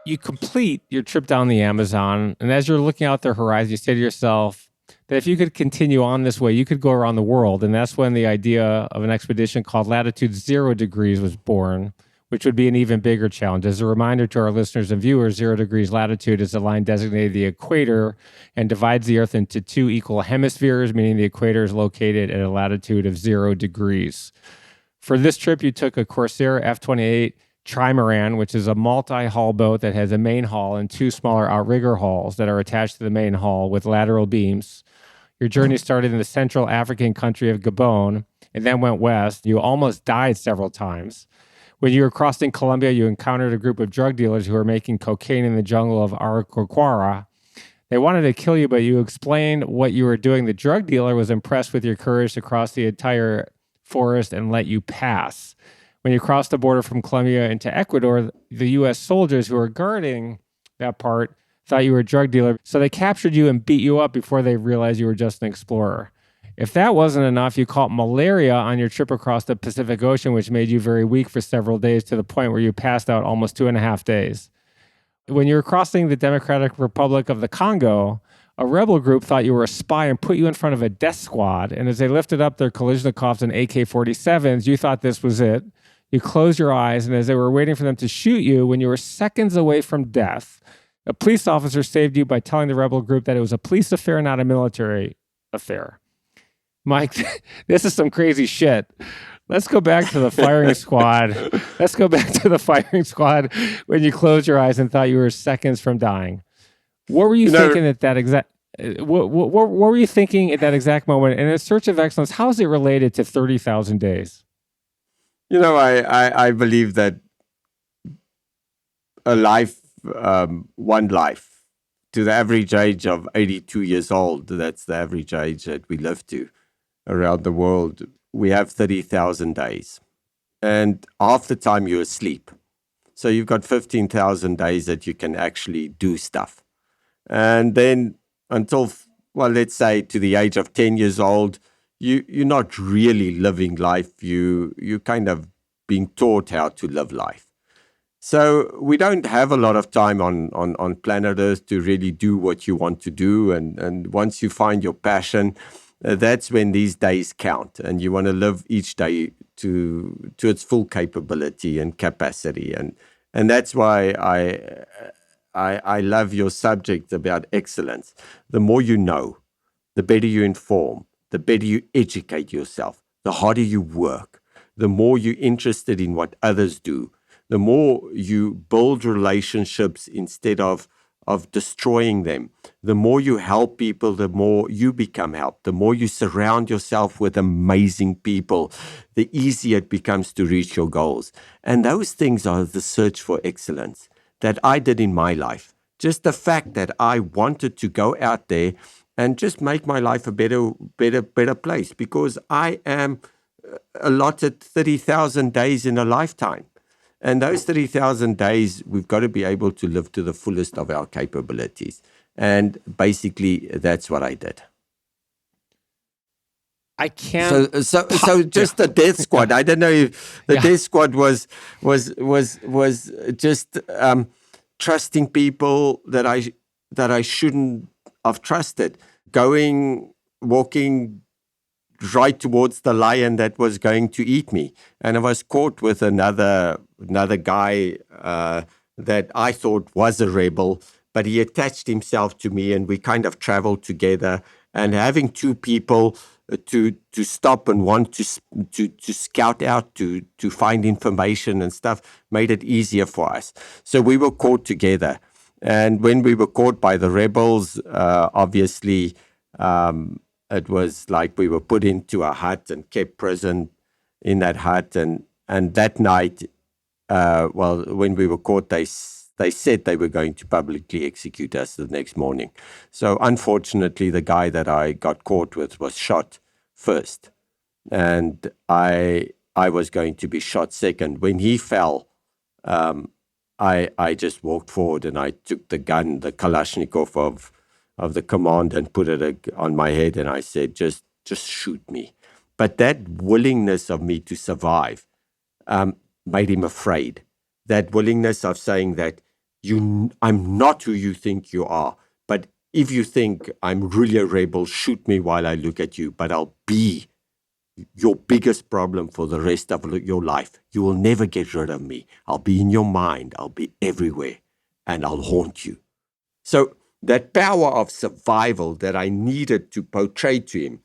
you complete your trip down the Amazon, and as you're looking out the horizon, you say to yourself that if you could continue on this way, you could go around the world. And that's when the idea of an expedition called Latitude 0 Degrees was born, which would be an even bigger challenge. As a reminder to our listeners and viewers, 0 degrees latitude is the line designated the equator and divides the Earth into two equal hemispheres, meaning the equator is located at a latitude of 0 degrees. For this trip, you took a Corsair F-28 trimaran, which is a multi-hull boat that has a main hull and two smaller outrigger hulls that are attached to the main hull with lateral beams. Your journey started in the Central African country of Gabon and then went west. You almost died several times. When you were crossing Colombia, you encountered a group of drug dealers who were making cocaine in the jungle of Equator. They wanted to kill you, but you explained what you were doing. The drug dealer was impressed with your courage to cross the entire forest and let you pass. When you crossed the border from Colombia into Ecuador, the U.S. soldiers who were guarding that part thought you were a drug dealer, so they captured you and beat you up before they realized you were just an explorer. If that wasn't enough, you caught malaria on your trip across the Pacific Ocean, which made you very weak for several days to the point where you passed out almost 2.5 days. When you were crossing the Democratic Republic of the Congo, a rebel group thought you were a spy and put you in front of a death squad. And as they lifted up their Kalashnikovs and AK-47s, you thought this was it. You closed your eyes, and as they were waiting for them to shoot you, when you were seconds away from death, a police officer saved you by telling the rebel group that it was a police affair, not a military affair. Mike, this is some crazy shit. Let's go back to the firing squad. Let's go back to the firing squad when you closed your eyes and thought you were seconds from dying. What were you thinking at that exact? What were you thinking at that exact moment? And in search of excellence, how is it related to 30,000 days? I believe that a life, one life, to the average age of 82 years old, that's the average age that we live to around the world. We have 30,000 days. And half the time you're asleep. So you've got 15,000 days that you can actually do stuff. And then until, well, let's say to the age of 10 years old, you're not really living life. You're kind of being taught how to live life. So we don't have a lot of time on planet Earth to really do what you want to do. And once you find your passion, that's when these days count. And you want to live each day to its full capability and capacity. And that's why I love your subject about excellence. The more you know, the better you inform, the better you educate yourself, the harder you work, the more you're interested in what others do, the more you build relationships instead of destroying them. The more you help people, the more you become helped. The more you surround yourself with amazing people, the easier it becomes to reach your goals. And those things are the search for excellence that I did in my life. Just the fact that I wanted to go out there and just make my life a better place, because I am allotted 30,000 days in a lifetime. And those 30,000 days, we've got to be able to live to the fullest of our capabilities. And basically, that's what I did. I can't. So just the death squad. I don't know if the death squad was just trusting people that I shouldn't have trusted. Walking right towards the lion that was going to eat me, and I was caught with another guy that I thought was a rebel, but he attached himself to me, and we kind of traveled together. And having two people to stop and want to scout out, to find information and stuff, made it easier for us. So we were caught together, and when we were caught by the rebels, obviously. It was like we were put into a hut and kept prison in that hut. And that night, when we were caught, they said they were going to publicly execute us the next morning. So unfortunately, the guy that I got caught with was shot first. And I was going to be shot second. When he fell, I just walked forward and I took the gun, the Kalashnikov of the command, and put it on my head, and I said, just shoot me. But that willingness of me to survive made him afraid. That willingness of saying that I'm not who you think you are. But if you think I'm really a rebel, shoot me while I look at you. But I'll be your biggest problem for the rest of your life. You will never get rid of me. I'll be in your mind. I'll be everywhere. And I'll haunt you. So that power of survival that I needed to portray to him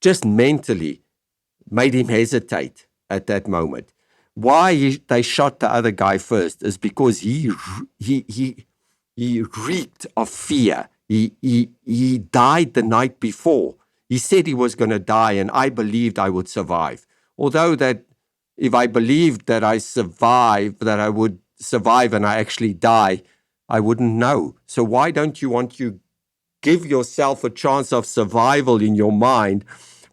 just mentally made him hesitate at that moment. Why they shot the other guy first is because he reeked of fear. He died the night before. He said he was going to die, and I believed I would survive. Although that if I believed that I survive, that I would survive and I actually die, I wouldn't know. So why don't you want to give yourself a chance of survival in your mind?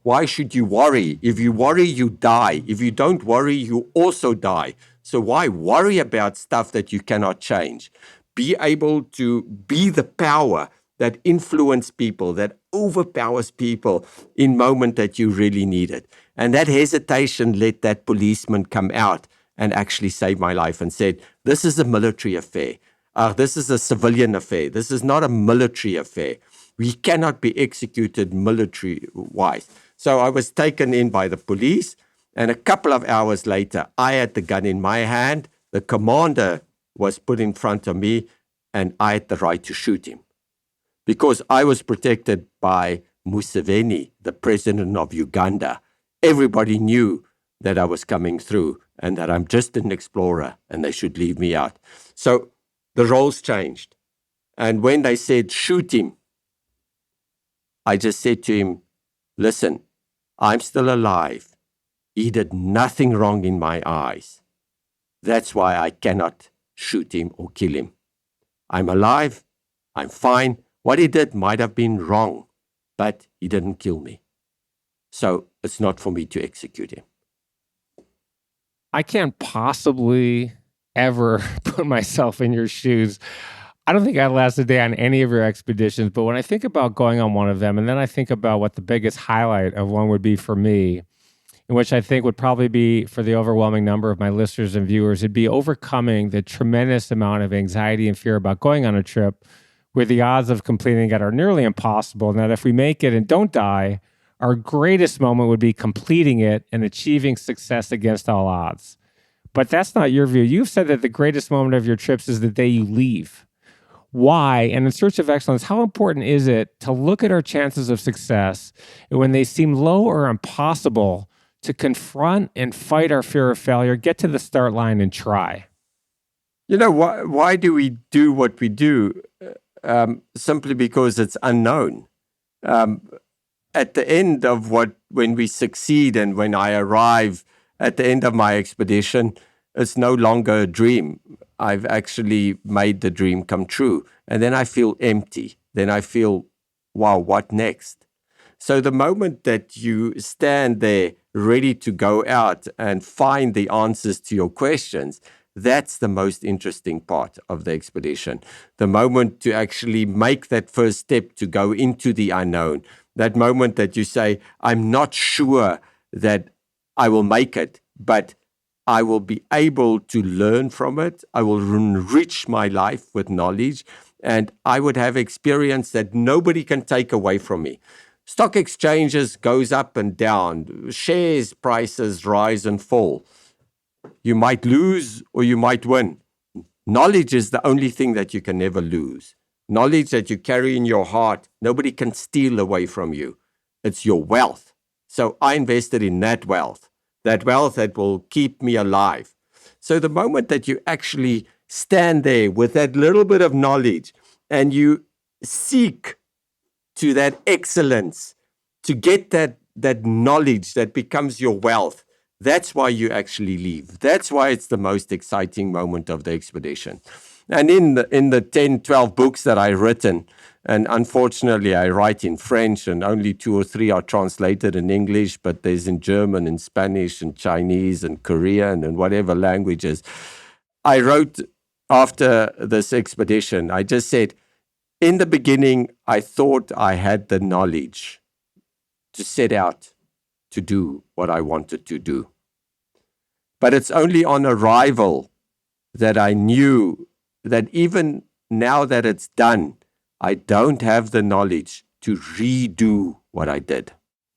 Why should you worry? If you worry, you die. If you don't worry, you also die. So why worry about stuff that you cannot change? Be able to be the power that influences people, that overpowers people in moment that you really need it. And that hesitation let that policeman come out and actually save my life and said, this is a military affair. This is a civilian affair. This is not a military affair. We cannot be executed military-wise. So I was taken in by the police, and a couple of hours later, I had the gun in my hand. The commander was put in front of me, and I had the right to shoot him. Because I was protected by Museveni, the president of Uganda. Everybody knew that I was coming through and that I'm just an explorer and they should leave me out. So the roles changed. And when they said, shoot him, I just said to him, listen, I'm still alive. He did nothing wrong in my eyes. That's why I cannot shoot him or kill him. I'm alive. I'm fine. What he did might have been wrong, but he didn't kill me. So it's not for me to execute him. I can't possibly ever put myself in your shoes. I don't think I'd last a day on any of your expeditions, but when I think about going on one of them, and then I think about what the biggest highlight of one would be for me, and which I think would probably be for the overwhelming number of my listeners and viewers, it'd be overcoming the tremendous amount of anxiety and fear about going on a trip where the odds of completing it are nearly impossible, and that if we make it and don't die, our greatest moment would be completing it and achieving success against all odds. But that's not your view. You've said that the greatest moment of your trips is the day you leave. Why? And in search of excellence, how important is it to look at our chances of success and when they seem low or impossible to confront and fight our fear of failure, get to the start line and try? You know, why do we do what we do? Simply because it's unknown. At the end of when we succeed and when I arrive at the end of my expedition, it's no longer a dream. I've actually made the dream come true. And then I feel empty. Then I feel, wow, what next? So the moment that you stand there ready to go out and find the answers to your questions, that's the most interesting part of the expedition. The moment to actually make that first step to go into the unknown, that moment that you say, I'm not sure that I will make it, but I will be able to learn from it. I will enrich my life with knowledge, and I would have experience that nobody can take away from me. Stock exchanges goes up and down. Shares prices rise and fall. You might lose or you might win. Knowledge is the only thing that you can never lose. Knowledge that you carry in your heart, nobody can steal away from you. It's your wealth. So I invested in that wealth that will keep me alive. So the moment that you actually stand there with that little bit of knowledge and you seek to that excellence, to get that knowledge that becomes your wealth, that's why you actually leave. That's why it's the most exciting moment of the expedition. And in the 10, 12 books that I've written, and unfortunately I write in French and only 2 or 3 are translated in English, but there's in German and Spanish and Chinese and Korean and whatever languages. I wrote after this expedition, I just said, in the beginning, I thought I had the knowledge to set out to do what I wanted to do. But it's only on arrival that I knew that even now that it's done, I don't have the knowledge to redo what I did.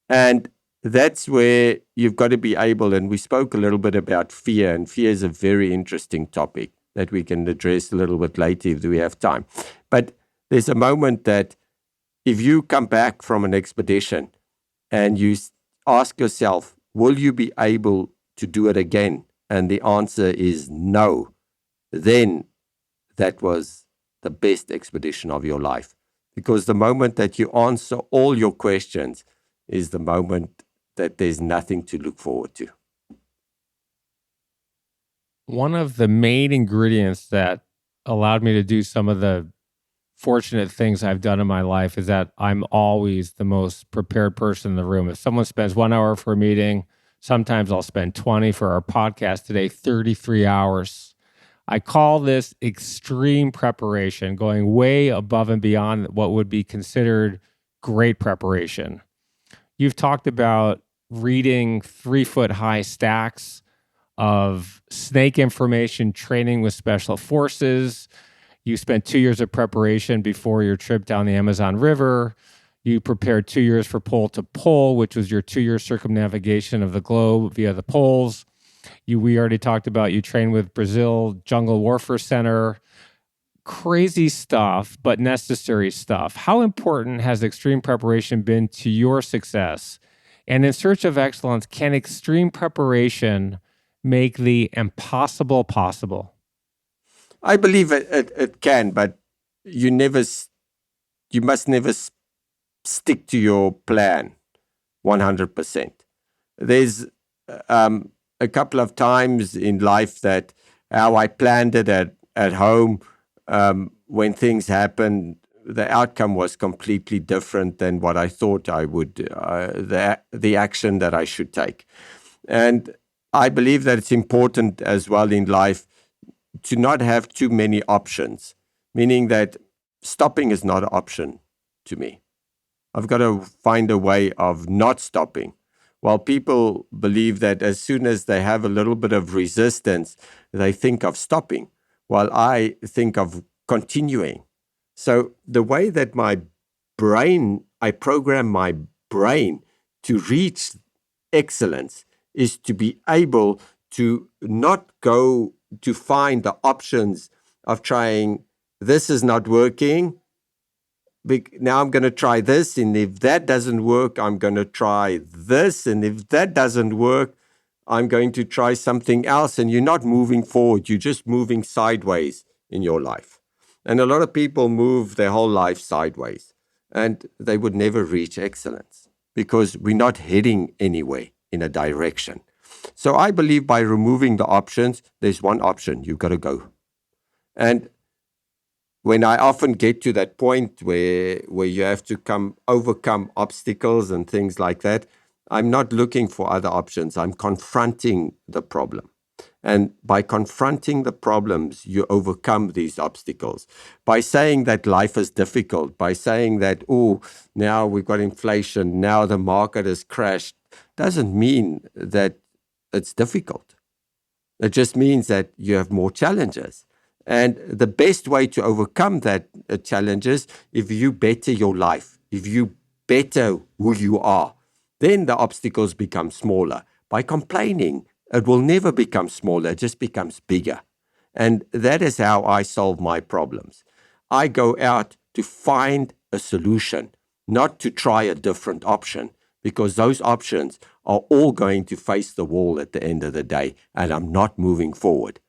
And that's where you've got to be able, and we spoke a little bit about fear, and fear is a very interesting topic that we can address a little bit later if we have time. But there's a moment that if you come back from an expedition and you ask yourself, will you be able to do it again? And the answer is no. Then that was the best expedition of your life. Because the moment that you answer all your questions is the moment that there's nothing to look forward to. One of the main ingredients that allowed me to do some of the fortunate things I've done in my life is that I'm always the most prepared person in the room. If someone spends 1 hour for a meeting, sometimes I'll spend 20 for our podcast today, 33 hours. I call this extreme preparation, going way above and beyond what would be considered great preparation. You've talked about reading 3-foot high stacks of snake information, training with special forces. You spent 2 years of preparation before your trip down the Amazon River. You prepared 2 years for pole to pole, which was your 2-year circumnavigation of the globe via the poles. We already talked about you trained with Brazil Jungle Warfare Center. Crazy stuff, but necessary stuff. How important has extreme preparation been to your success? And in search of excellence, can extreme preparation make the impossible possible? I believe it can, but you must never stick to your plan 100%. There's a couple of times in life that how I planned it at home, when things happened, the outcome was completely different than what I thought I would, the action that I should take. And I believe that it's important as well in life to not have too many options, meaning that stopping is not an option to me. I've got to find a way of not stopping. While people believe that as soon as they have a little bit of resistance, they think of stopping, while I think of continuing. So the way that I program my brain to reach excellence is to be able to not go to find the options of trying, this is not working, now I'm going to try this, and if that doesn't work, I'm going to try this, and if that doesn't work, I'm going to try something else. And you're not moving forward, you're just moving sideways in your life. And a lot of people move their whole life sideways, and they would never reach excellence because we're not heading anywhere in a direction. So I believe by removing the options, there's one option, you've got to go. And when I often get to that point where you have to overcome obstacles and things like that, I'm not looking for other options. I'm confronting the problem. And by confronting the problems, you overcome these obstacles. By saying that life is difficult, by saying that, oh, now we've got inflation, now the market has crashed, doesn't mean that it's difficult. It just means that you have more challenges. And the best way to overcome that challenges, if you better your life, if you better who you are, then the obstacles become smaller. By complaining, it will never become smaller, it just becomes bigger. And that is how I solve my problems. I go out to find a solution, not to try a different option, because those options are all going to face the wall at the end of the day, and I'm not moving forward.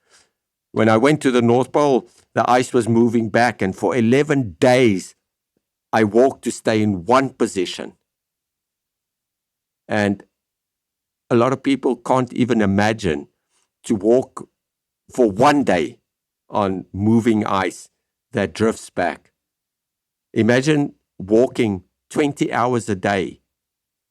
When I went to the North Pole, the ice was moving back, and for 11 days, I walked to stay in one position. And a lot of people can't even imagine to walk for 1 day on moving ice that drifts back. Imagine walking 20 hours a day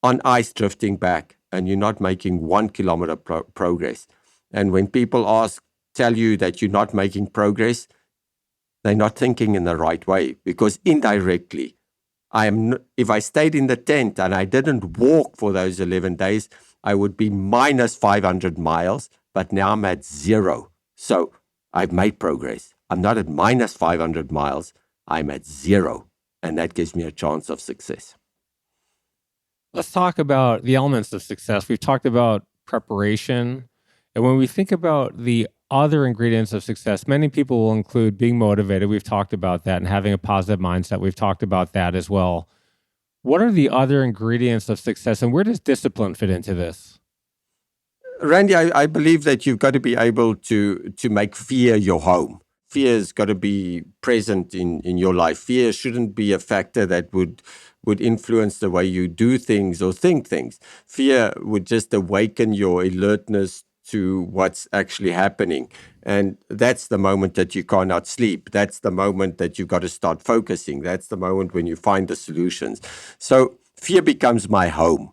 on ice drifting back, and you're not making 1 kilometer progress. And when people tell you that you're not making progress, they're not thinking in the right way, because indirectly, if I stayed in the tent and I didn't walk for those 11 days, I would be minus 500 miles, but now I'm at 0. So I've made progress. I'm not at minus 500 miles. I'm at 0. And that gives me a chance of success. Let's talk about the elements of success. We've talked about preparation. And when we think about the other ingredients of success, many people will include being motivated. We've talked about that, and having a positive mindset. We've talked about that as well. What are the other ingredients of success, and where does discipline fit into this? Randy, I believe that you've got to be able to make fear your home. Fear has got to be present in your life. Fear shouldn't be a factor that would influence the way you do things or think things. Fear would just awaken your alertness to what's actually happening. And that's the moment that you cannot sleep. That's the moment that you've got to start focusing. That's the moment when you find the solutions. So fear becomes my home.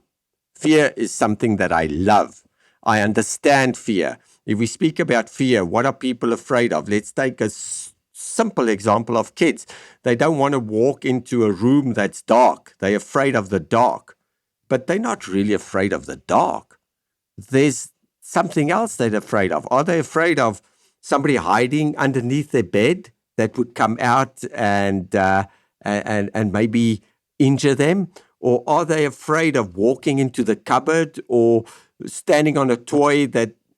Fear is something that I love. I understand fear. If we speak about fear, what are people afraid of? Let's take a simple example of kids. They don't want to walk into a room that's dark. They're afraid of the dark. But they're not really afraid of the dark. There's something else they're afraid of. Are they afraid of somebody hiding underneath their bed that would come out and maybe injure them? Or are they afraid of walking into the cupboard or standing on a toy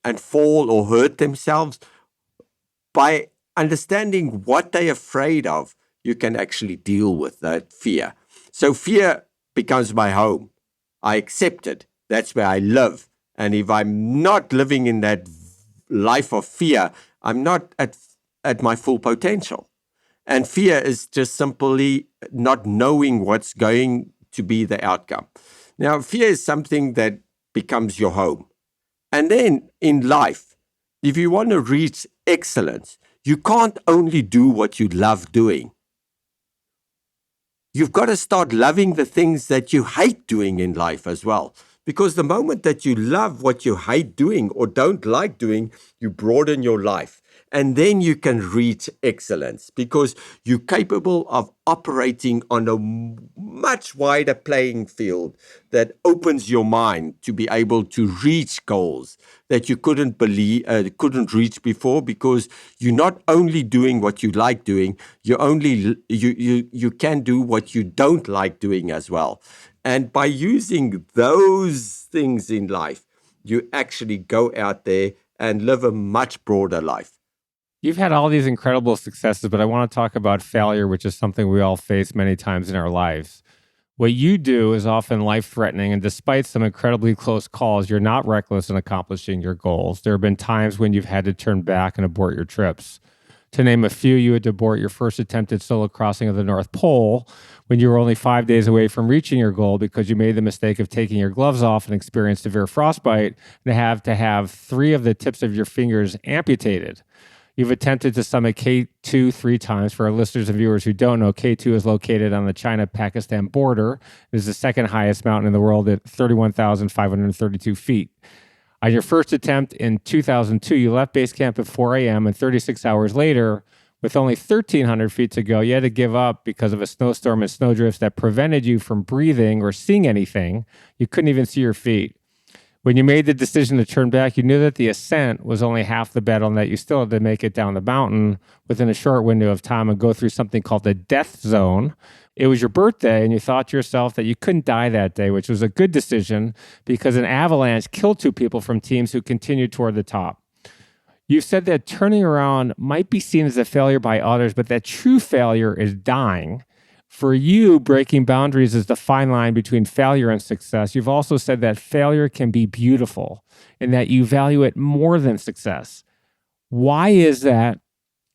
and fall or hurt themselves? By understanding what they're afraid of, you can actually deal with that fear. So fear becomes my home. I accept it. That's where I live. And if I'm not living in that life of fear, I'm not at my full potential. And fear is just simply not knowing what's going to be the outcome. Now, fear is something that becomes your home. And then in life, if you want to reach excellence, you can't only do what you love doing. You've got to start loving the things that you hate doing in life as well. Because the moment that you love what you hate doing or don't like doing, you broaden your life. And then you can reach excellence because you're capable of operating on a much wider playing field that opens your mind to be able to reach goals that you couldn't reach before, because you're not only doing what you like doing, you can do what you don't like doing as well. And by using those things in life, you actually go out there and live a much broader life. You've had all these incredible successes, but I want to talk about failure, which is something we all face many times in our lives. What you do is often life-threatening, and despite some incredibly close calls, you're not reckless in accomplishing your goals. There have been times when you've had to turn back and abort your trips. To name a few, you had to abort your first attempted solo crossing of the North Pole when you were only 5 days away from reaching your goal because you made the mistake of taking your gloves off and experienced severe frostbite and have to have 3 of the tips of your fingers amputated. You've attempted to summit K2 3 times. For our listeners and viewers who don't know, K2 is located on the China-Pakistan border. It is the second highest mountain in the world at 31,532 feet. On your first attempt in 2002, you left base camp at 4 a.m. and 36 hours later, with only 1,300 feet to go, you had to give up because of a snowstorm and snowdrifts that prevented you from breathing or seeing anything. You couldn't even see your feet. When you made the decision to turn back, you knew that the ascent was only half the battle and that you still had to make it down the mountain within a short window of time and go through something called the death zone. It was your birthday and you thought to yourself that you couldn't die that day, which was a good decision because an avalanche killed 2 people from teams who continued toward the top. You've said that turning around might be seen as a failure by others, but that true failure is dying. For you, breaking boundaries is the fine line between failure and success. You've also said that failure can be beautiful and that you value it more than success. Why is that?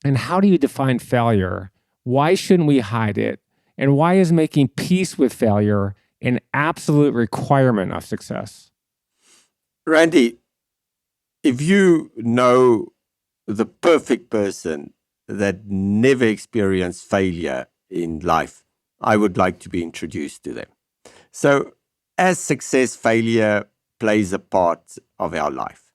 And how do you define failure? Why shouldn't we hide it? And why is making peace with failure an absolute requirement of success? Randy, if you know the perfect person that never experienced failure in life, I would like to be introduced to them. So, as success, failure plays a part of our life.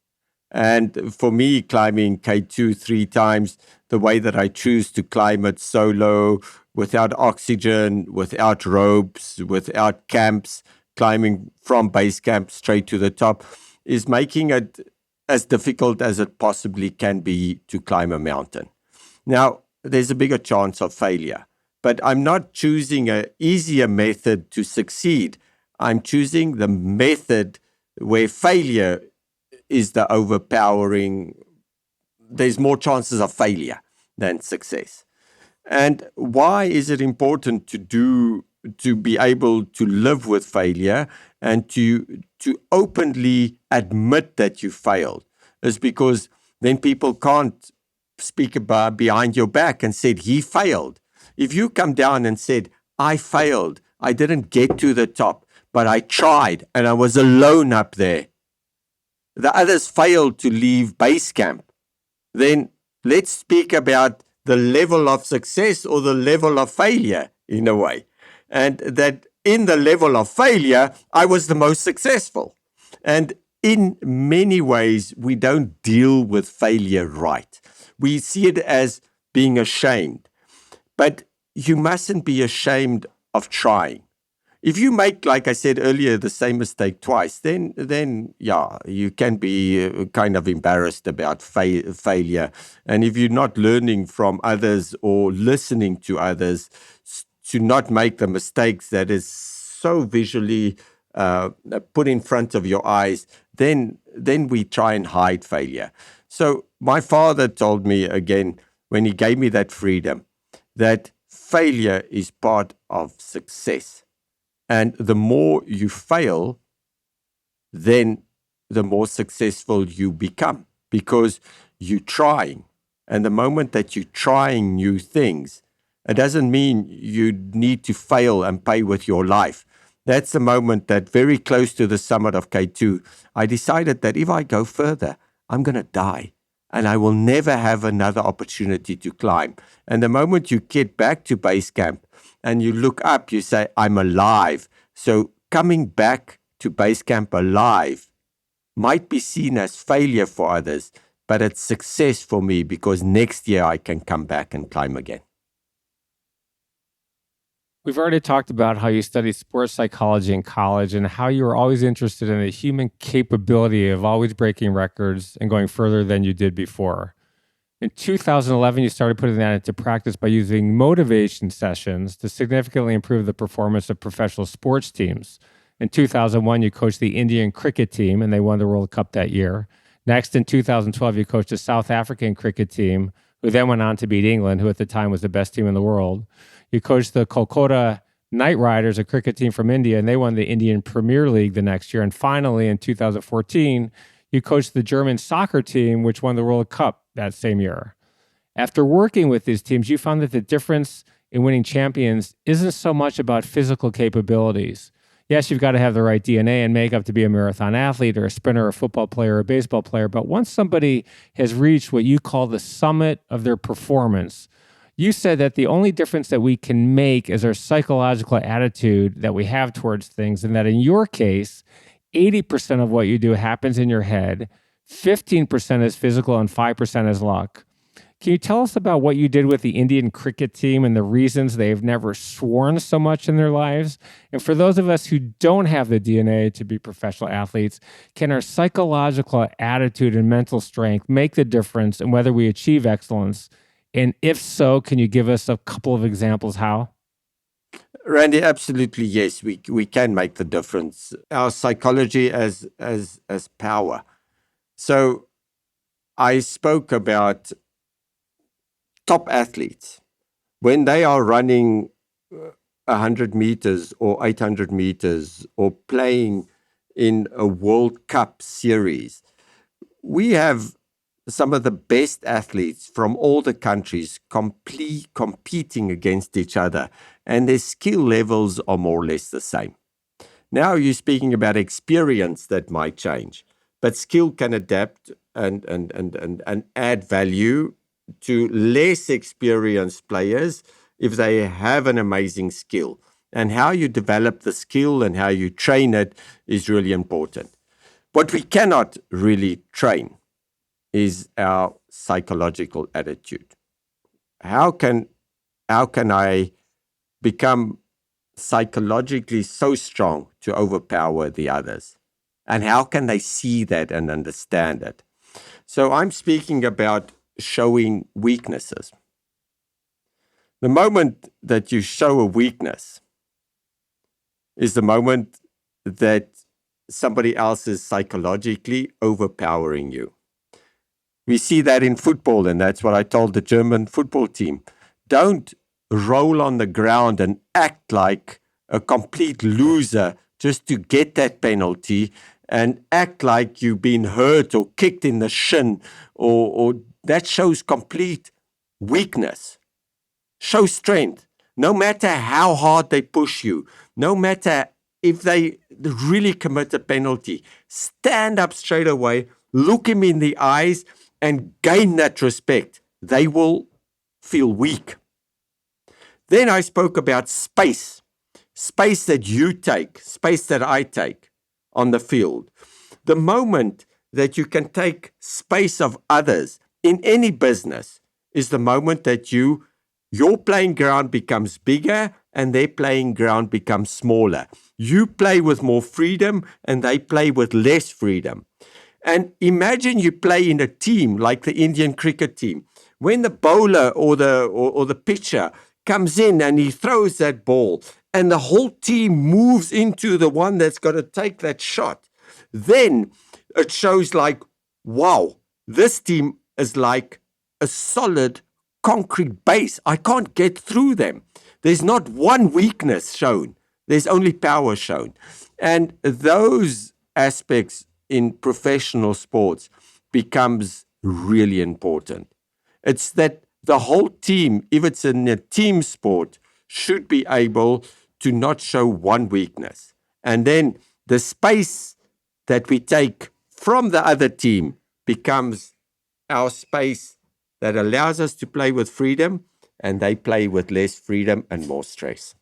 And for me, climbing K2 3 times, the way that I choose to climb it solo, without oxygen, without ropes, without camps, climbing from base camp straight to the top, is making it as difficult as it possibly can be to climb a mountain. Now, there's a bigger chance of failure. But I'm not choosing an easier method to succeed. I'm choosing the method where failure is the overpowering. There's more chances of failure than success. And why is it important to be able to live with failure and to openly admit that you failed? Is because then people can't speak about behind your back and said he failed. If you come down and said, I failed, I didn't get to the top, but I tried and I was alone up there. The others failed to leave base camp. Then let's speak about the level of success or the level of failure in a way. And that in the level of failure, I was the most successful. And in many ways, we don't deal with failure right. We see it as being ashamed. But you mustn't be ashamed of trying. If you make, like I said earlier, the same mistake twice, then yeah, you can be kind of embarrassed about failure. And if you're not learning from others or listening to others to not make the mistakes that is so visually put in front of your eyes, then we try and hide failure. So my father told me again, when he gave me that freedom, that failure is part of success. And the more you fail, then the more successful you become because you're trying. And the moment that you're trying new things, it doesn't mean you need to fail and pay with your life. That's the moment that very close to the summit of K2, I decided that if I go further, I'm going to die and I will never have another opportunity to climb. And the moment you get back to base camp and you look up, you say, I'm alive. So coming back to base camp alive might be seen as failure for others, but it's success for me because next year I can come back and climb again. We've already talked about how you studied sports psychology in college and how you were always interested in the human capability of always breaking records and going further than you did before. In 2011, you started putting that into practice by using motivation sessions to significantly improve the performance of professional sports teams. In 2001, you coached the Indian cricket team, and they won the World Cup that year. Next, in 2012, you coached a South African cricket team, who then went on to beat England, who at the time was the best team in the world. You coached the Kolkata Knight Riders, a cricket team from India, and they won the Indian Premier League the next year. And finally, in 2014, you coached the German soccer team, which won the World Cup that same year. After working with these teams, you found that the difference in winning champions isn't so much about physical capabilities. Yes, you've got to have the right DNA and makeup to be a marathon athlete or a sprinter or a football player or a baseball player. But once somebody has reached what you call the summit of their performance, you said that the only difference that we can make is our psychological attitude that we have towards things, and that in your case, 80% of what you do happens in your head, 15% is physical, and 5% is luck. Can you tell us about what you did with the Indian cricket team and the reasons they've never sworn so much in their lives? And for those of us who don't have the DNA to be professional athletes, can our psychological attitude and mental strength make the difference in whether we achieve excellence? And if so, can you give us a couple of examples how? Randy, absolutely yes. We can make the difference. Our psychology as power. So I spoke about top athletes when they are running 100 meters or 800 meters or playing in a World Cup series. We have some of the best athletes from all the countries competing against each other, and their skill levels are more or less the same. Now you're speaking about experience that might change, but skill can adapt and add value to less experienced players if they have an amazing skill. And how you develop the skill and how you train it is really important. What we cannot really train is our psychological attitude. How can I become psychologically so strong to overpower the others? And how can they see that and understand it? So I'm speaking about showing weaknesses. The moment that you show a weakness is the moment that somebody else is psychologically overpowering you. We see that in football, and that's what I told the German football team. Don't roll on the ground and act like a complete loser just to get that penalty, and act like you've been hurt or kicked in the shin, or that shows complete weakness. Show strength. No matter how hard they push you, no matter if they really commit a penalty, stand up straight away, look him in the eyes, and gain that respect. They will feel weak. Then I spoke about space. Space that you take, space that I take on the field. The moment that you can take space of others in any business is the moment that your playing ground becomes bigger and their playing ground becomes smaller. You play with more freedom and they play with less freedom. And imagine you play in a team like the Indian cricket team. When the bowler or the pitcher comes in and he throws that ball and the whole team moves into the one that's got to take that shot, then it shows like, wow, this team is like a solid concrete base. I can't get through them. There's not one weakness shown. There's only power shown. And those aspects in professional sports becomes really important. It's that the whole team, if it's in a team sport, should be able to not show one weakness. And then the space that we take from the other team becomes our space that allows us to play with freedom, and they play with less freedom and more stress.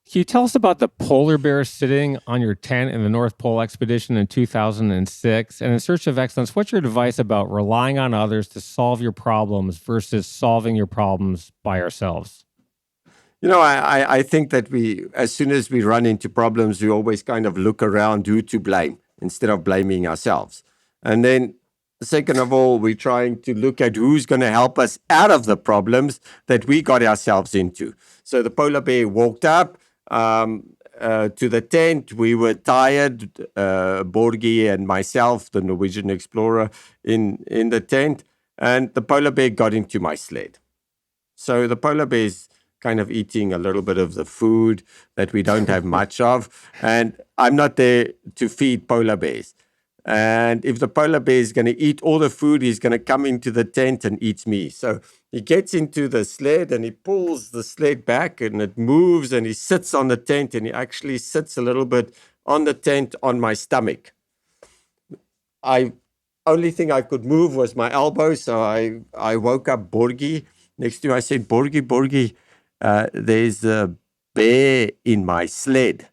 Can you tell us about the polar bear sitting on your tent in the North Pole expedition in 2006? And in Search of Excellence, what's your advice about relying on others to solve your problems versus solving your problems by ourselves? You know, I think that as soon as we run into problems, we always kind of look around who to blame instead of blaming ourselves. And then, second of all, we're trying to look at who's going to help us out of the problems that we got ourselves into. So the polar bear walked up to the tent. We were tired, Borgie and myself, the Norwegian explorer, in the tent. And the polar bear got into my sled. So the polar bear's kind of eating a little bit of the food that we don't have much of. And I'm not there to feed polar bears. And if the polar bear is going to eat all the food, he's going to come into the tent and eat me. So he gets into the sled and he pulls the sled back and it moves and he sits on the tent and he actually sits a little bit on the tent on my stomach. Only thing I could move was my elbow. So I woke up Borgie next to me. I said, Borgie, there's a bear in my sled.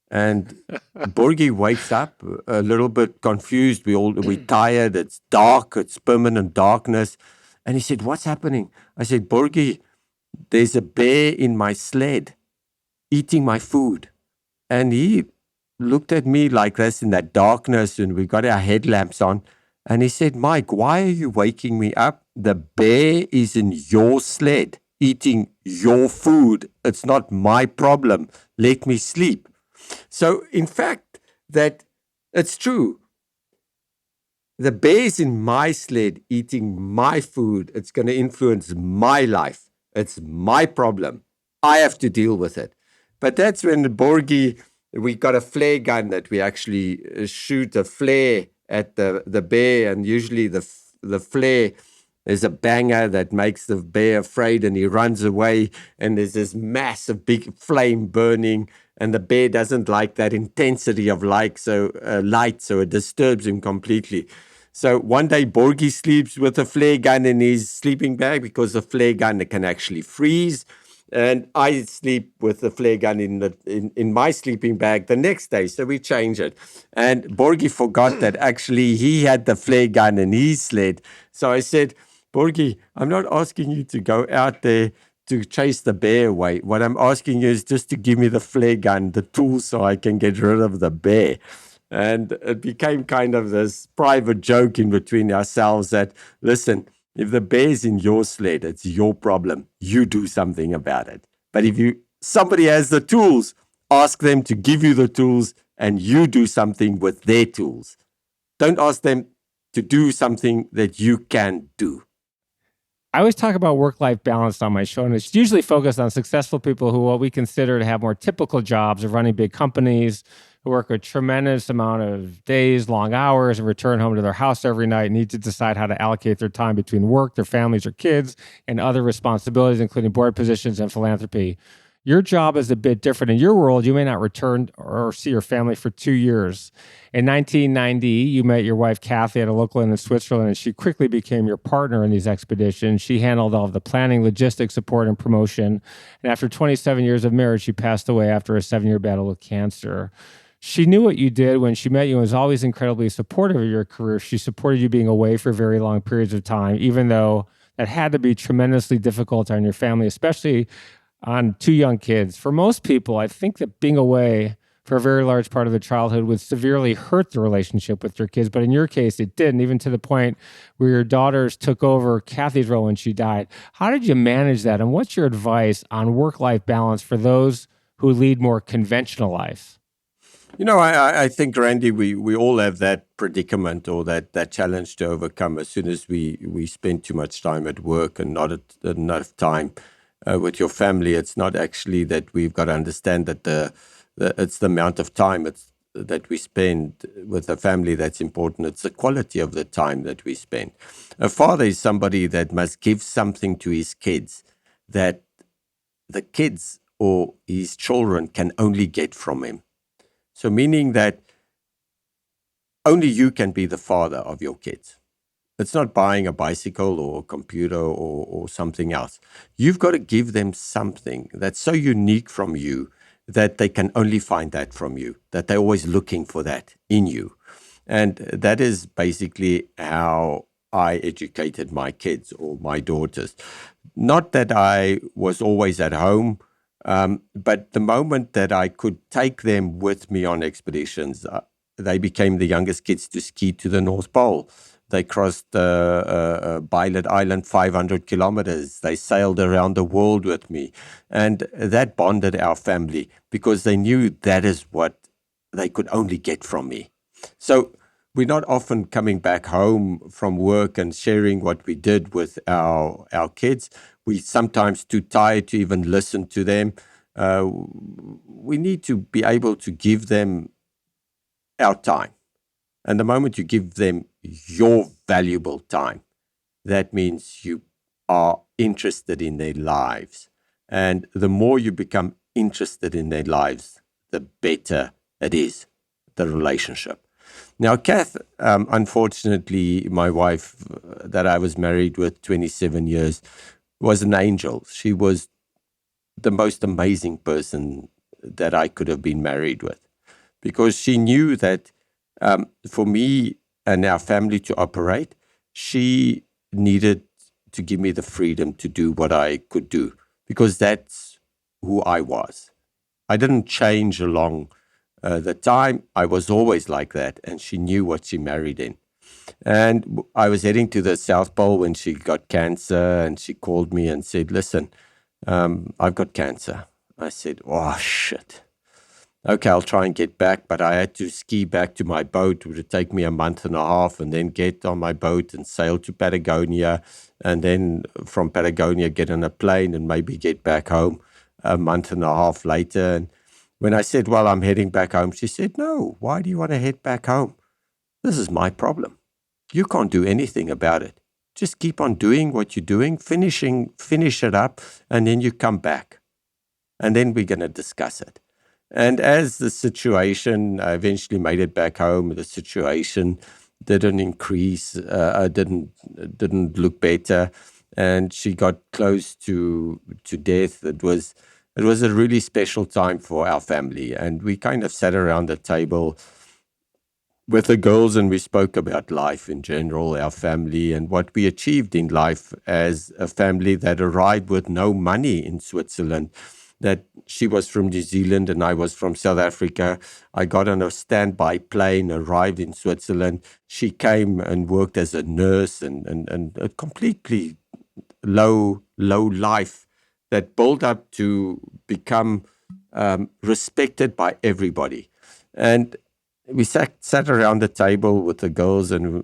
And Borgie wakes up a little bit confused. We're tired. It's dark. It's permanent darkness. And he said, what's happening? I said, Borgie, there's a bear in my sled eating my food. And he looked at me like this in that darkness, and we got our headlamps on. And he said, Mike, why are you waking me up? The bear is in your sled eating your food. It's not my problem. Let me sleep. So, in fact, that it's true. The bear's in my sled eating my food. It's going to influence my life. It's my problem. I have to deal with it. But that's when Borgie, we got a flare gun that we actually shoot a flare at the bear. And usually the flare is a banger that makes the bear afraid and he runs away. And there's this massive big flame burning. And the bear doesn't like that intensity of light, so it disturbs him completely. So one day Borgie sleeps with a flare gun in his sleeping bag because the flare gun can actually freeze. And I sleep with the flare gun in my sleeping bag the next day. So we change it. And Borgie forgot that actually he had the flare gun in his sled. So I said, Borgie, I'm not asking you to go out there to chase the bear away. What I'm asking you is just to give me the flare gun, the tool, so I can get rid of the bear. And it became kind of this private joke in between ourselves that, listen, If the bear's in your sled, it's your problem. You do something about it. But if somebody has the tools, ask them to give you the tools and you do something with their tools. Don't ask them to do something that you can do. I always talk about work-life balance on my show, and it's usually focused on successful people who what we consider to have more typical jobs of running big companies, who work a tremendous amount of days, long hours, and return home to their house every night, and need to decide how to allocate their time between work, their families or kids, and other responsibilities, including board positions and philanthropy. Your job is a bit different. In your world, you may not return or see your family for 2 years. In 1990, you met your wife, Kathy, at a local inn in Switzerland, and she quickly became your partner in these expeditions. She handled all of the planning, logistics, support, and promotion. And after 27 years of marriage, she passed away after a 7-year battle with cancer. She knew what you did when she met you and was always incredibly supportive of your career. She supported you being away for very long periods of time, even though that had to be tremendously difficult on your family, especially on 2 young kids. For most people, I think that being away for a very large part of their childhood would severely hurt the relationship with your kids. But in your case, it didn't, even to the point where your daughters took over Kathy's role when she died. How did you manage that? And what's your advice on work-life balance for those who lead more conventional lives? I think, Randy, we all have that predicament or that challenge to overcome as soon as we spend too much time at work and not enough time with your family. It's not actually that we've got to understand that it's the amount of time that we spend with the family that's important. It's the quality of the time that we spend. A father is somebody that must give something to his kids that the kids or his children can only get from him. So meaning that only you can be the father of your kids. It's not buying a bicycle or a computer or something else. You've got to give them something that's so unique from you that they can only find that from you, that they're always looking for that in you. And that is basically how I educated my kids or my daughters. Not that I was always at home, but the moment that I could take them with me on expeditions, they became the youngest kids to ski to the North Pole. They crossed Bylot Island 500 kilometers. They sailed around the world with me. And that bonded our family because they knew that is what they could only get from me. So we're not often coming back home from work and sharing what we did with our kids. We're sometimes too tired to even listen to them. We need to be able to give them our time. And the moment you give them your valuable time, that means you are interested in their lives. And the more you become interested in their lives, the better it is, the relationship. Now, Kath, unfortunately, my wife that I was married with 27 years was an angel. She was the most amazing person that I could have been married with because she knew that for me and our family to operate, she needed to give me the freedom to do what I could do because that's who I was. I didn't change along the time. I was always like that, and she knew what she married in. And I was heading to the South Pole when she got cancer, and she called me and said, listen, I've got cancer. I said, oh, shit. Okay, I'll try and get back, but I had to ski back to my boat. It would take me a month and a half and then get on my boat and sail to Patagonia and then from Patagonia get on a plane and maybe get back home a month and a half later. And when I said, well, I'm heading back home, she said, no, why do you want to head back home? This is my problem. You can't do anything about it. Just keep on doing what you're doing, finish it up, and then you come back. And then we're going to discuss it. And as the situation, I eventually made it back home, the situation didn't increase, didn't look better, and she got close to death. It was a really special time for our family, and we kind of sat around the table with the girls and we spoke about life in general, our family, and what we achieved in life as a family that arrived with no money in Switzerland. that she was from New Zealand and I was from South Africa. I got on a standby plane, arrived in Switzerland. She came and worked as a nurse and a completely low life that built up to become respected by everybody. And we sat around the table with the girls, and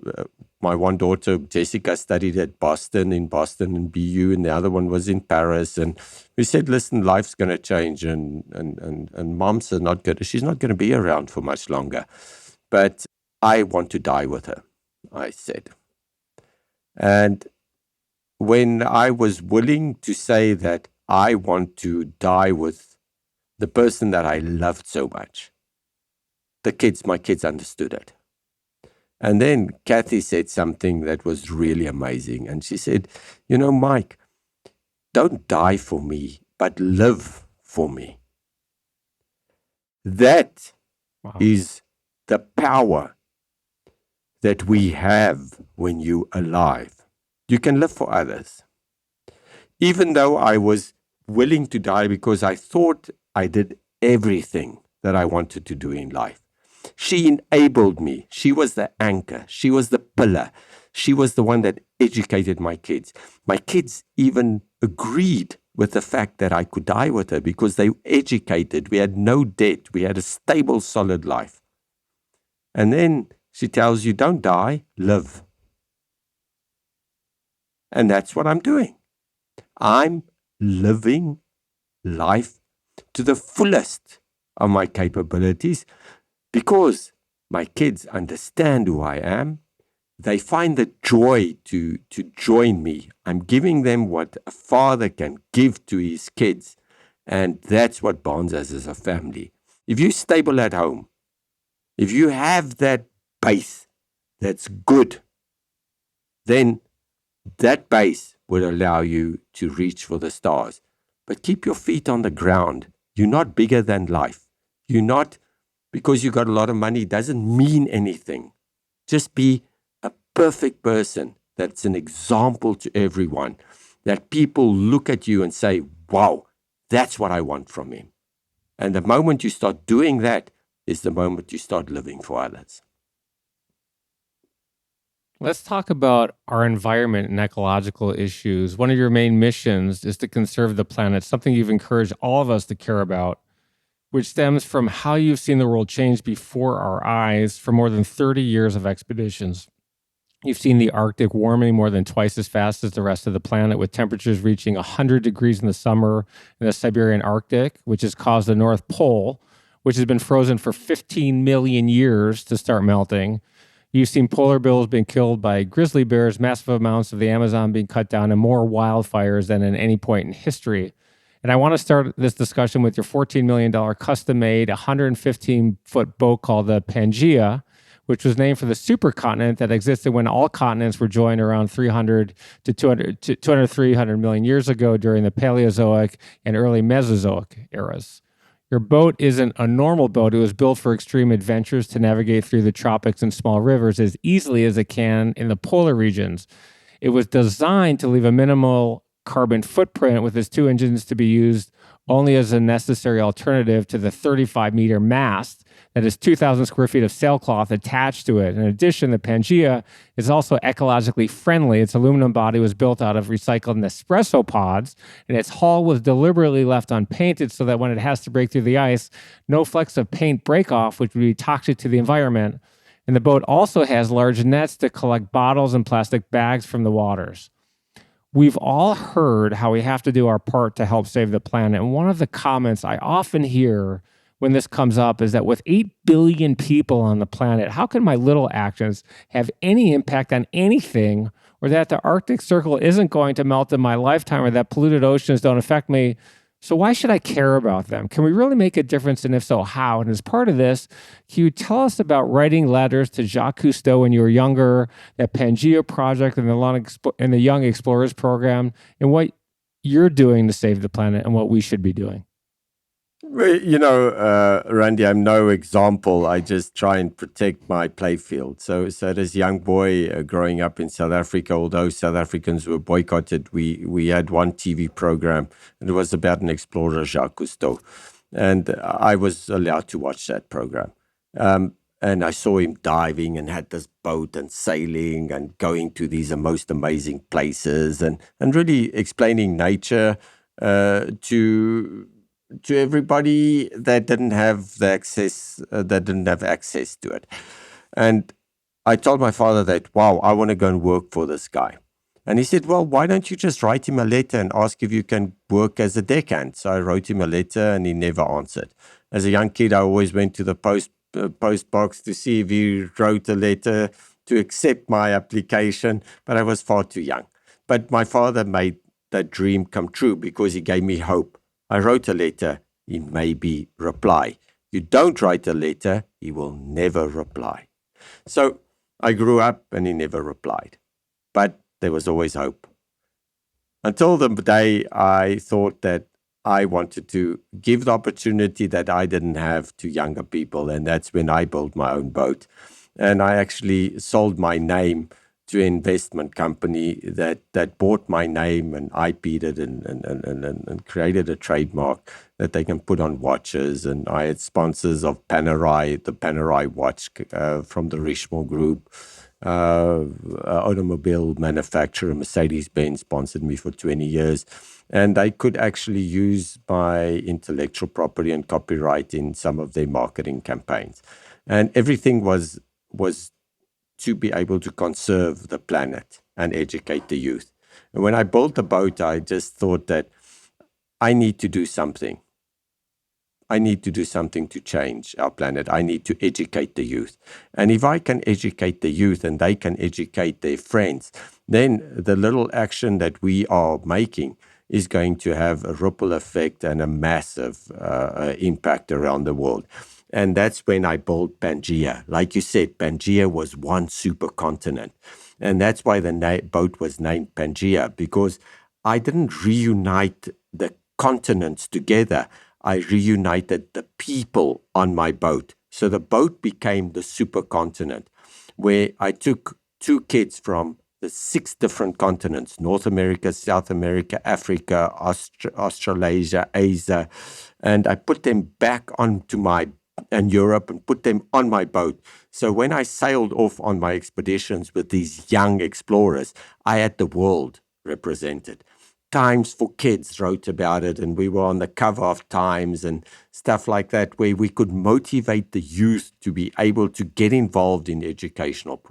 my one daughter, Jessica, studied at in Boston and BU, and the other one was in Paris. And we said, listen, life's going to change, and mom's not good. She's not going to be around for much longer. But I want to die with her, I said. And when I was willing to say that I want to die with the person that I loved so much, my kids understood it. And then Kathy said something that was really amazing. And she said, Mike, don't die for me, but live for me. That is the power that we have when you're alive. You can live for others. Even though I was willing to die because I thought I did everything that I wanted to do in life. She enabled me. She was the anchor. She was the pillar. She was the one that educated my kids. My kids even agreed with the fact that I could die with her because they were educated. We had no debt. We had a stable, solid life. And then she tells you, don't die, live. And that's what I'm doing. I'm living life to the fullest of my capabilities because my kids understand who I am. They find the joy to join me. I'm giving them what a father can give to his kids. And that's what bonds us as a family. If you're stable at home, if you have that base that's good, then that base will allow you to reach for the stars. But keep your feet on the ground. You're not bigger than life. You're not, because you got a lot of money, doesn't mean anything. Just be a perfect person that's an example to everyone, that people look at you and say, wow, that's what I want from him. And the moment you start doing that is the moment you start living for others. Let's talk about our environment and ecological issues. One of your main missions is to conserve the planet, something you've encouraged all of us to care about, which stems from how you've seen the world change before our eyes for more than 30 years of expeditions. You've seen the Arctic warming more than twice as fast as the rest of the planet, with temperatures reaching 100 degrees in the summer in the Siberian Arctic, which has caused the North Pole, which has been frozen for 15 million years, to start melting. You've seen polar bears being killed by grizzly bears, massive amounts of the Amazon being cut down, and more wildfires than at any point in history. And I want to start this discussion with your $14 million custom-made 115-foot boat called the Pangaea, which was named for the supercontinent that existed when all continents were joined around 300 to 300 million years ago during the Paleozoic and early Mesozoic eras. Your boat isn't a normal boat. It was built for extreme adventures to navigate through the tropics and small rivers as easily as it can in the polar regions. It was designed to leave a minimal carbon footprint, with its two engines to be used only as a necessary alternative to the 35-meter mast that is 2,000 square feet of sailcloth attached to it. In addition, the Pangaea is also ecologically friendly. Its aluminum body was built out of recycled Nespresso pods, and its hull was deliberately left unpainted so that when it has to break through the ice, no flecks of paint break off, which would be toxic to the environment. And the boat also has large nets to collect bottles and plastic bags from the waters. We've all heard how we have to do our part to help save the planet. And one of the comments I often hear when this comes up is that with 8 billion people on the planet, how can my little actions have any impact on anything, or that the Arctic Circle isn't going to melt in my lifetime, or that polluted oceans don't affect me? So why should I care about them? Can we really make a difference? And if so, how? And as part of this, can you tell us about writing letters to Jacques Cousteau when you were younger, that Pangaea project and the Young Explorers program, and what you're doing to save the planet and what we should be doing? Well, Randy, I'm no example. I just try and protect my playfield. So this young boy growing up in South Africa, although South Africans were boycotted, we had one TV program, and it was about an explorer, Jacques Cousteau, and I was allowed to watch that program. And I saw him diving and had this boat and sailing and going to these most amazing places and really explaining nature to everybody that didn't have the access, that didn't have access to it. And I told my father that, wow, I want to go and work for this guy. And he said, well, why don't you just write him a letter and ask if you can work as a deckhand? So I wrote him a letter and he never answered. As a young kid, I always went to the post box to see if he wrote a letter to accept my application, but I was far too young. But my father made that dream come true because he gave me hope. I wrote a letter, he maybe reply. You don't write a letter, he will never reply. So I grew up and he never replied. But there was always hope. Until the day I thought that I wanted to give the opportunity that I didn't have to younger people. And that's when I built my own boat. And I actually sold my name to an investment company that bought my name and IP'd it and created a trademark that they can put on watches. And I had sponsors of Panerai, the Panerai watch from the Richemont Group. Automobile manufacturer Mercedes-Benz sponsored me for 20 years. And I could actually use my intellectual property and copyright in some of their marketing campaigns. And everything was to be able to conserve the planet and educate the youth. And when I built the boat, I just thought that I need to do something. I need to do something to change our planet. I need to educate the youth. And if I can educate the youth and they can educate their friends, then the little action that we are making is going to have a ripple effect and a massive impact around the world. And that's when I built Pangea. Like you said, Pangea was one supercontinent. And that's why the boat was named Pangea, because I didn't reunite the continents together. I reunited the people on my boat. So the boat became the supercontinent, where I took 2 kids from the 6 different continents, North America, South America, Africa, Australasia, Asia, and I put them back onto and Europe and put them on my boat. So when I sailed off on my expeditions with these young explorers, I had the world represented. Times for Kids wrote about it, and we were on the cover of Times and stuff like that, where we could motivate the youth to be able to get involved in educational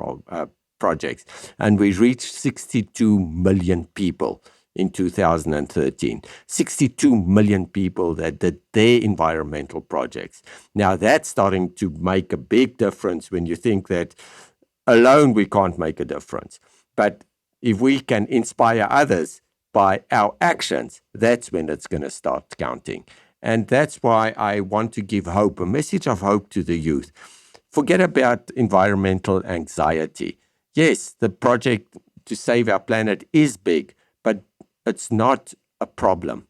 projects. And we reached 62 million people in 2013. 62 million people that did their environmental projects. Now that's starting to make a big difference when you think that alone we can't make a difference. But if we can inspire others by our actions, that's when it's going to start counting. And that's why I want to give hope, a message of hope to the youth. Forget about environmental anxiety. Yes, the project to save our planet is big, but it's not a problem.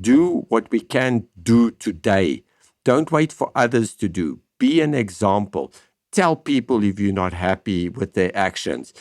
Do what we can do today. Don't wait for others to do. Be an example. Tell people if you're not happy with their actions.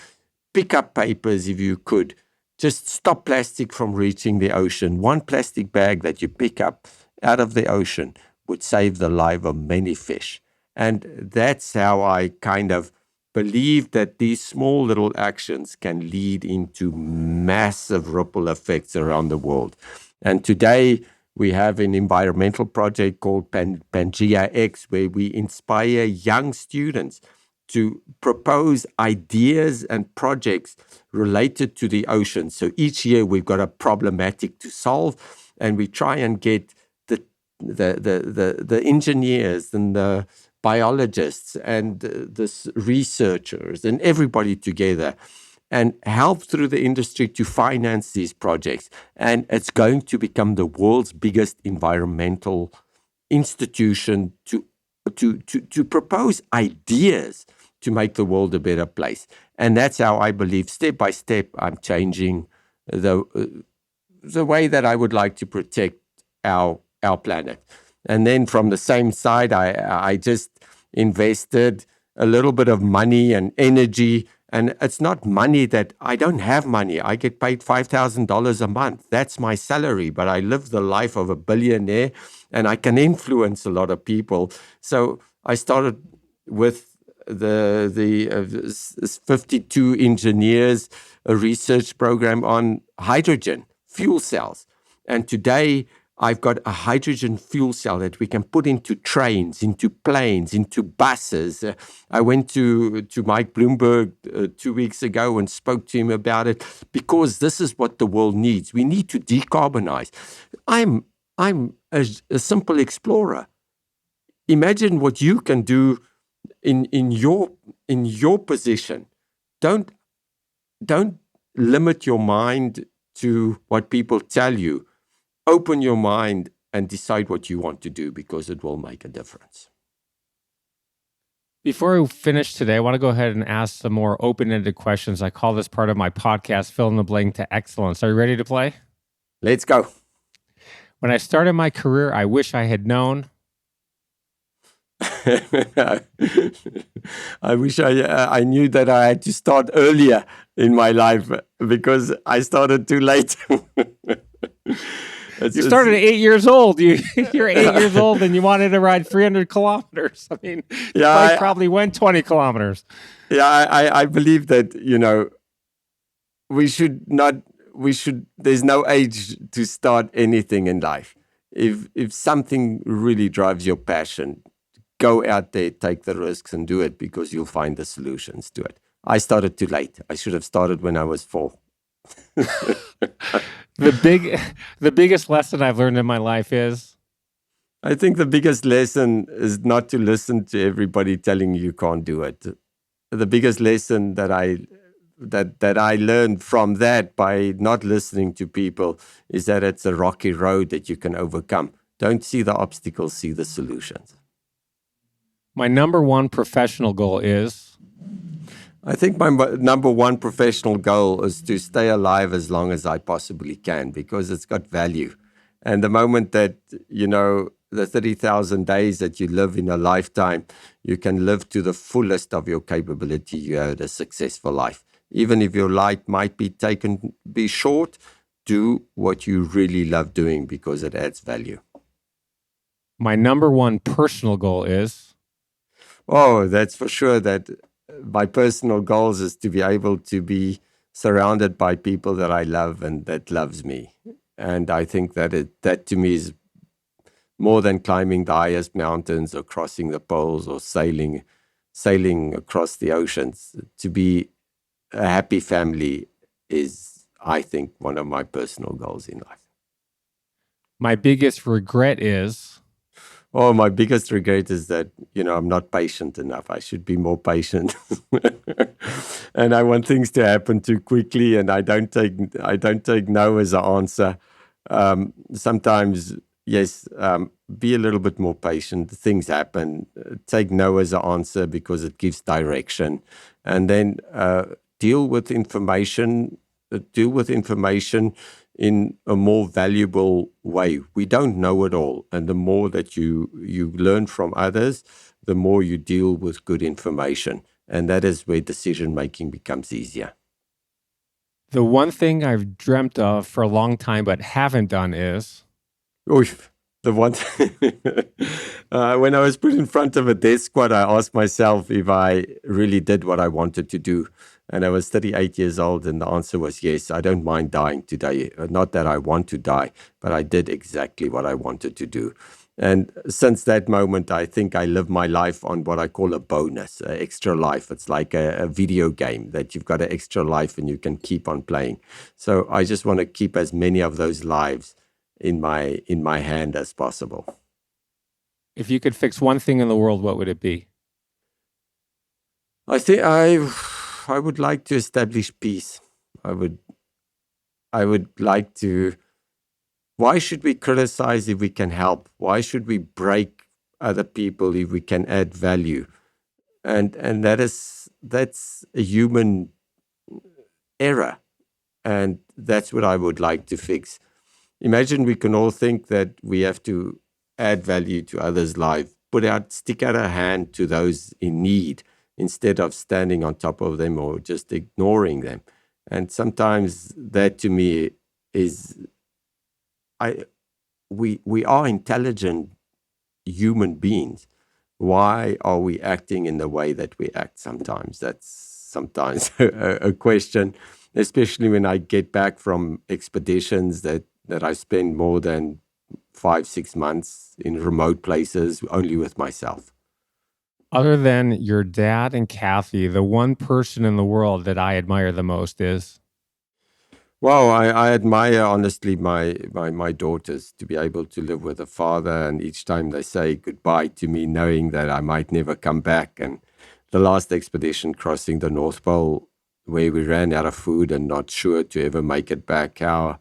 Pick up papers if you could. Just stop plastic from reaching the ocean. One plastic bag that you pick up out of the ocean would save the life of many fish. And that's how I kind of believe that these small little actions can lead into massive ripple effects around the world. And today we have an environmental project called Pangea X, where we inspire young students to propose ideas and projects related to the ocean. So each year we've got a problematic to solve, and we try and get the engineers and the biologists and the researchers and everybody together and help through the industry to finance these projects. And it's going to become the world's biggest environmental institution to propose ideas to make the world a better place. And that's how I believe, step by step, I'm changing the way that I would like to protect our planet. And then from the same side, I just invested a little bit of money and energy. And it's not money that I don't have money. I get paid $5,000 a month. That's my salary, but I live the life of a billionaire and I can influence a lot of people. So I started with the 52 engineers, a research program on hydrogen fuel cells. And today I've got a hydrogen fuel cell that we can put into trains, into planes, into buses. I went to Mike Bloomberg 2 weeks ago and spoke to him about it because this is what the world needs. We need to decarbonize. I'm a simple explorer. Imagine what you can do in your position. Don't limit your mind to what people tell you. Open your mind and decide what you want to do because it will make a difference. Before we finish today, I want to go ahead and ask some more open-ended questions. I call this part of my podcast, Fill in the Blank to Excellence. Are you ready to play? Let's go. When I started my career, I wish I had known. I wish I knew that I had to start earlier in my life because I started too late. You started at 8 years old. You're 8 years old and you wanted to ride 300 kilometers. I mean, bike probably went 20 kilometers. Yeah, I believe that, there's no age to start anything in life. If something really drives your passion, go out there, take the risks and do it because you'll find the solutions to it. I started too late. I should have started when I was 4. The biggest lesson I've learned in my life is? I think the biggest lesson is not to listen to everybody telling you can't do it. The biggest lesson that I learned from that by not listening to people is that it's a rocky road that you can overcome. Don't see the obstacles, see the solutions. My number one professional goal is? I think my number one professional goal is to stay alive as long as I possibly can because it's got value. And the moment that, the 30,000 days that you live in a lifetime, you can live to the fullest of your capability. You had a successful life. Even if your life might be short, do what you really love doing because it adds value. My number one personal goal is? Oh, that's for sure that my personal goals is to be able to be surrounded by people that I love and that loves me. And I think that to me is more than climbing the highest mountains or crossing the poles or sailing across the oceans. To be a happy family is, I think, one of my personal goals in life. My biggest regret is? Oh, my biggest regret is that, I'm not patient enough. I should be more patient. And I want things to happen too quickly, and I don't take no as an answer. Sometimes, yes, be a little bit more patient. Things happen. Take no as an answer because it gives direction. And then deal with information in a more valuable way. We don't know it all. And the more that you learn from others, the more you deal with good information. And that is where decision-making becomes easier. The one thing I've dreamt of for a long time but haven't done is? The one when I was put in front of a death squad, I asked myself if I really did what I wanted to do. And I was 38 years old, and the answer was yes. I don't mind dying today. Not that I want to die, but I did exactly what I wanted to do. And since that moment, I think I live my life on what I call a bonus, an extra life. It's like a video game that you've got an extra life and you can keep on playing. So I just want to keep as many of those lives in my hand as possible. If you could fix one thing in the world, what would it be? I think I would like to establish peace. I would like to. Why should we criticize if we can help? Why should we break other people if we can add value? And that's a human error, and that's what I would like to fix. Imagine we can all think that we have to add value to others' life, stick out a hand to those in need instead of standing on top of them or just ignoring them. And sometimes that to me is, we are intelligent human beings. Why are we acting in the way that we act sometimes? That's sometimes a question, especially when I get back from expeditions that I spend more than 5-6 months in remote places only with myself. Other than your dad and Kathy, the one person in the world that I admire the most is? Well, I admire honestly my daughters, to be able to live with a father, and each time they say goodbye to me, knowing that I might never come back. And the last expedition crossing the North Pole, where we ran out of food and not sure to ever make it back, how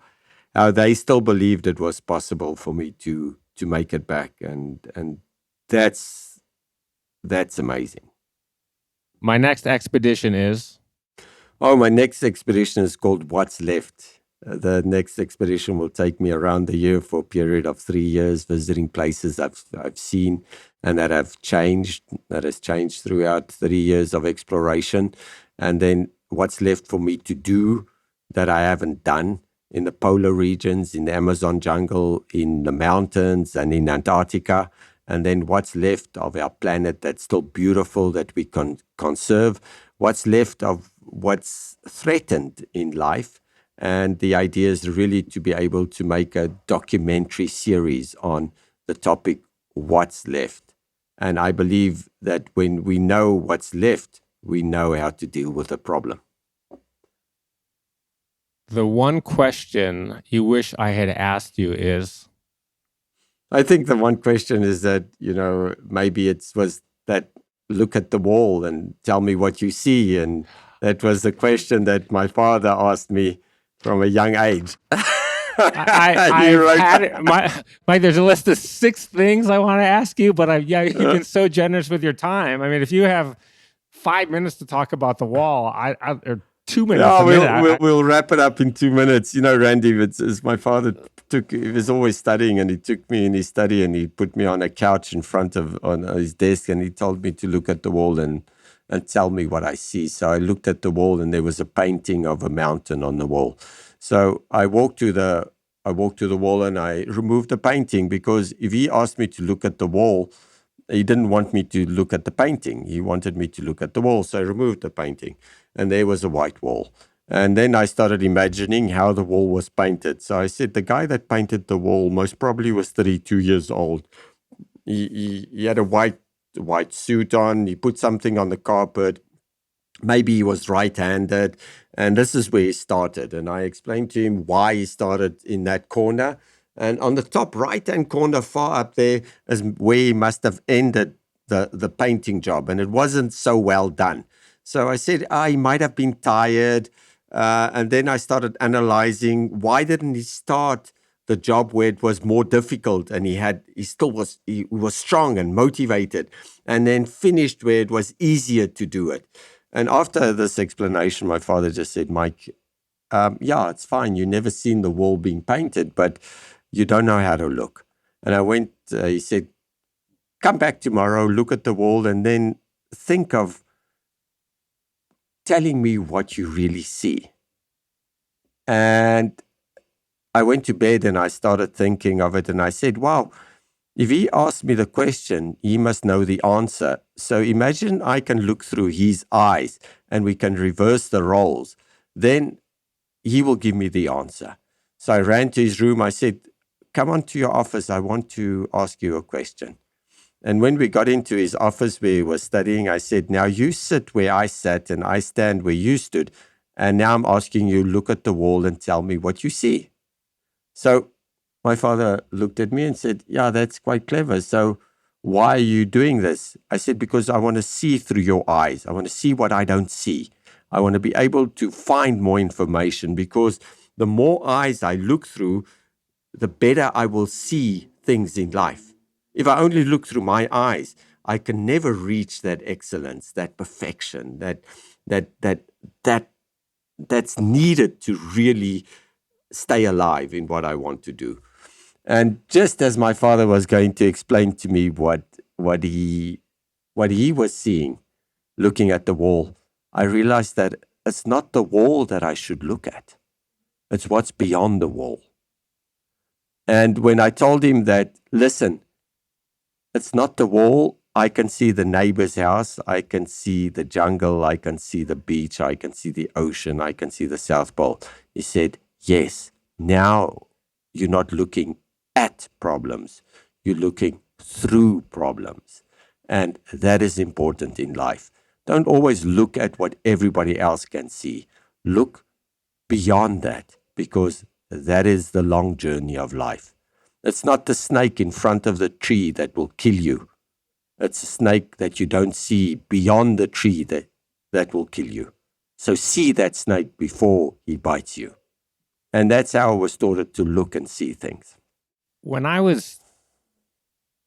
they still believed it was possible for me to make it back, and that's amazing. My next expedition is? Oh, my next expedition is called What's Left. The next expedition will take me around the year for a period of 3 years, visiting places I've seen and that has changed throughout 3 years of exploration. And then what's left for me to do that I haven't done in the polar regions, in the Amazon jungle, in the mountains, and in Antarctica. And then what's left of our planet that's still beautiful that we can conserve, what's left of what's threatened in life. And the idea is really to be able to make a documentary series on the topic, what's left. And I believe that when we know what's left, we know how to deal with the problem. The one question you wish I had asked you is? I think the one question is that, maybe it was that look at the wall and tell me what you see. And that was the question that my father asked me from a young age. I've had it. Mike, there's a list of 6 things I want to ask you, but you've been so generous with your time. I mean, if you have 5 minutes to talk about the wall, or 2 minutes. Yeah, we'll wrap it up in 2 minutes. Randy, it's my father he was always studying, and he took me in his study and he put me on a couch on his desk, and he told me to look at the wall and tell me what I see. So I looked at the wall, and there was a painting of a mountain on the wall. So I walked to the wall and I removed the painting, because if he asked me to look at the wall, he didn't want me to look at the painting. He wanted me to look at the wall. So I removed the painting, and there was a white wall. And then I started imagining how the wall was painted. So I said, the guy that painted the wall most probably was 32 years old. He had a white suit on. He put something on the carpet. Maybe he was right-handed. And this is where he started. And I explained to him why he started in that corner. And on the top right-hand corner, far up there, is where he must have ended the painting job. And it wasn't so well done. So I said, he might have been tired. And then I started analyzing, why didn't he start the job where it was more difficult, and he was strong and motivated, and then finished where it was easier to do it. And after this explanation, my father just said, Mike, yeah, it's fine. You've never seen the wall being painted, but you don't know how to look. And I went, he said, come back tomorrow, look at the wall, and then think of telling me what you really see. And I went to bed and I started thinking of it, and I said, wow, if he asked me the question, he must know the answer. So imagine I can look through his eyes and we can reverse the roles. Then he will give me the answer. So I ran to his room. I said, come on to your office. I want to ask you a question. And when we got into his office where he was studying, I said, now you sit where I sat and I stand where you stood. And now I'm asking you, look at the wall and tell me what you see. So my father looked at me and said, yeah, that's quite clever. So why are you doing this? I said, because I want to see through your eyes. I want to see what I don't see. I want to be able to find more information, because the more eyes I look through, the better I will see things in life. If I only look through my eyes, I can never reach that excellence, that perfection, that's needed to really stay alive in what I want to do. And just as my father was going to explain to me what he was seeing, looking at the wall, I realized that it's not the wall that I should look at. It's what's beyond the wall. And when I told him that, listen, it's not the wall. I can see the neighbor's house. I can see the jungle. I can see the beach. I can see the ocean. I can see the South Pole. He said, yes, now you're not looking at problems. You're looking through problems. And that is important in life. Don't always look at what everybody else can see. Look beyond that, because that is the long journey of life. It's not the snake in front of the tree that will kill you. It's a snake that you don't see beyond the tree that will kill you. So see that snake before he bites you. And that's how I was taught to look and see things. When I was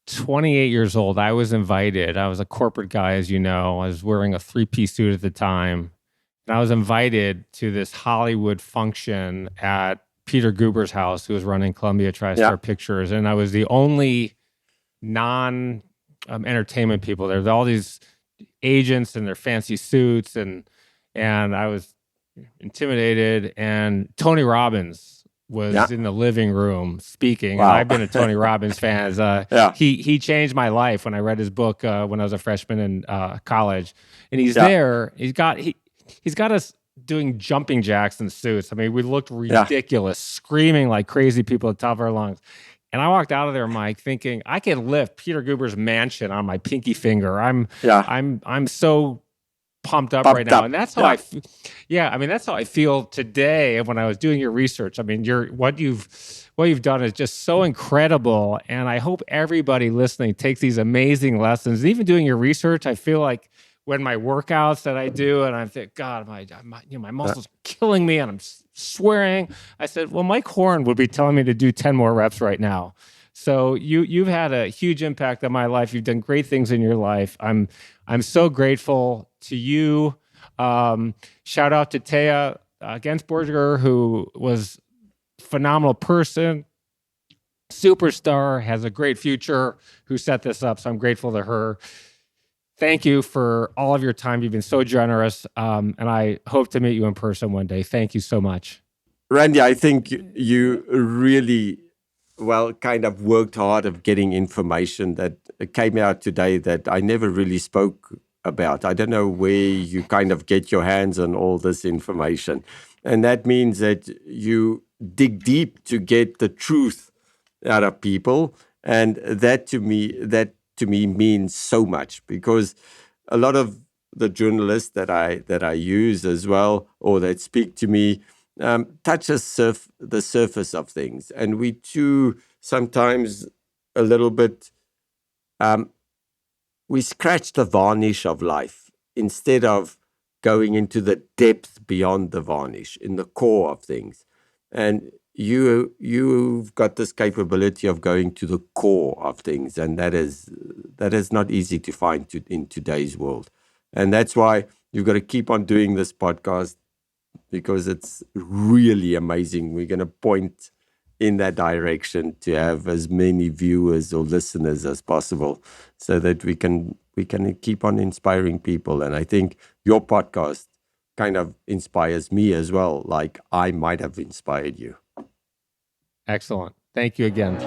28 years old, I was invited. I was a corporate guy, as you know. I was wearing a three-piece suit at the time. And I was invited to this Hollywood function at Peter Guber's house, who was running Columbia TriStar Pictures. And I was the only non-entertainment people there. All these agents in their fancy suits. And I was intimidated. And Tony Robbins was in the living room speaking. Wow. And I've been a Tony Robbins fan. He changed my life when I read his book when I was a freshman in college. And he's there. He's got us doing jumping jacks in suits. I mean, we looked ridiculous, screaming like crazy people at the top of our lungs. And I walked out of there, Mike, thinking I can lift Peter Guber's mansion on my pinky finger. I'm so pumped up right now. And that's how that's how I feel today. When I was doing your research, I mean, what you've done is just so incredible. And I hope everybody listening takes these amazing lessons. And even doing your research, I feel like when my workouts that I do, and I think, God, my muscles are killing me, and I'm swearing. I said, well, Mike Horn would be telling me to do 10 more reps right now. So you've had a huge impact on my life. You've done great things in your life. I'm so grateful to you. Shout out to Taya Gensberger, who was a phenomenal person, superstar, has a great future, who set this up. So I'm grateful to her. Thank you for all of your time. You've been so generous, and I hope to meet you in person one day. Thank you so much. Randy, I think you really, kind of worked hard of getting information that came out today that I never really spoke about. I don't know where you kind of get your hands on all this information. And that means that you dig deep to get the truth out of people. And that to me means so much, because a lot of the journalists that I use as well, or that speak to me, touch the surface of things, and we too sometimes a little bit we scratch the varnish of life instead of going into the depth beyond the varnish, in the core of things. And you've got this capability of going to the core of things, and that is not easy to find in today's world. And that's why you've got to keep on doing this podcast, because it's really amazing. We're going to point in that direction to have as many viewers or listeners as possible, so that we can keep on inspiring people. And I think your podcast kind of inspires me as well, like I might have inspired you. Excellent. Thank you again.